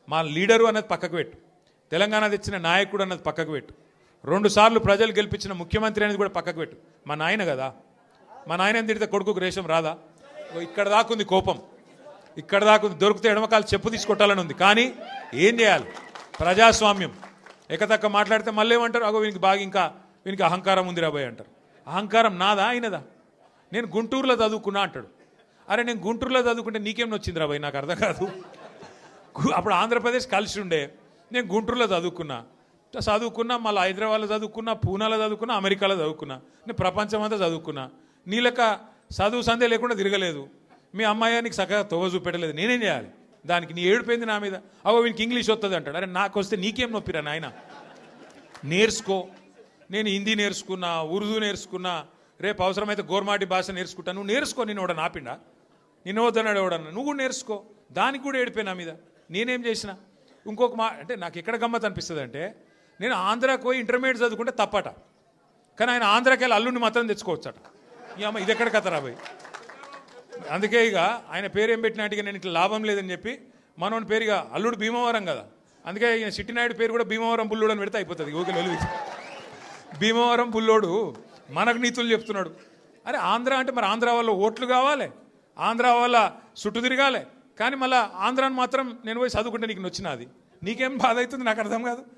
మా లీడరు అన్నది పక్కకు పెట్టు, తెలంగాణ తెచ్చిన నాయకుడు అన్నది పక్కకు పెట్టు, 2 సార్లు ప్రజలు గెలిపించిన ముఖ్యమంత్రి అనేది కూడా పక్కకు పెట్టు. మా నాయన కదా, మా నాయన తిడితే కొడుకుకు రేషం రాదా? ఇక్కడ దాకుంది కోపం, ఇక్కడ దాకుంది. దొరికితే ఎడమకాలు చెప్పు తీసుకొట్టాలని ఉంది. కానీ ఏం చేయాలి? ప్రజాస్వామ్యం. ఎకతక్క మాట్లాడితే మళ్ళీ ఏమంటారు? అగో వీనికి బాగా ఇంకా వీనికి అహంకారం ఉంది రాబోయ్ అంటారు. అహంకారం నాదా అయినదా? నేను గుంటూరులో చదువుకున్నా అంటాడు. అరే నేను గుంటూరులో చదువుకుంటే నీకేం వచ్చింది రాబోయ్? నాకు అర్థం కాదు. అప్పుడు ఆంధ్రప్రదేశ్ కలిసి ఉండే, నేను గుంటూరులో చదువుకున్నా, మళ్ళీ హైదరాబాద్లో చదువుకున్నా, పూనాలో చదువుకున్నా, అమెరికాలో చదువుకున్నా, నేను ప్రపంచం అంతా చదువుకున్నా. నీ లెక్క చదువు సందే లేకుండా తిరగలేదు. మీ అమ్మాయి నీకు చక్కగా తోవ చూపెట్టలేదు. నేనేం చేయాలి దానికి? నీ ఏడిపోయింది నా మీద. అవో వీనికి ఇంగ్లీష్ వస్తుంది అంటాడు. అరే నాకు వస్తే నీకేం నొప్పిరా నాయన? నేర్చుకో. నేను హిందీ నేర్చుకున్నా, ఉర్దూ నేర్చుకున్నా, రేపు అవసరమైతే గోర్మాటి భాష నేర్చుకుంటా. నువ్వు నేర్చుకో. నేను ఎవడ నాపిండా? నిన్ను వద్దన్నాడు ఎవడన్నా? నువ్వు కూడా నేర్చుకో. దానికి కూడా ఏడిపోయి నా మీద. నేనేం చేసిన? ఇంకొక అంటే నాకు ఎక్కడ గమ్మత్ అనిపిస్తుంది అంటే, నేను ఆంధ్రాకి పోయి ఇంటర్మీడియట్ చదువుకుంటే తప్పట, కానీ ఆయన ఆంధ్రాకి వెళ్ళి అల్లుడిని మాత్రం తెచ్చుకోవచ్చట. ఈ అమ్మ ఇది ఎక్కడ కథ రాబోయ్? అందుకే ఇక ఆయన పేరు ఏం పెట్టినట్టుగా నేను ఇట్లా లాభం లేదని చెప్పి మనోని పేరుగా అల్లుడు భీమవరం కదా, అందుకే ఈయన చిట్టినాయుడు పేరు కూడా భీమవరం బుల్లోడు అని పెడితే అయిపోతుంది. ఓకే వెలుగు భీమవరం బుల్లోడు మనకు నీతులు చెప్తున్నాడు. అరే ఆంధ్ర అంటే మరి ఆంధ్ర వాళ్ళ ఓట్లు కావాలి, ఆంధ్ర వాళ్ళ చుట్టూ తిరగాలి, కానీ మళ్ళీ ఆంధ్రాని మాత్రం నేను పోయి చదువుకుంటే నీకు నచ్చినది. నీకేం బాధ అవుతుంది? నాకు అర్థం కాదు.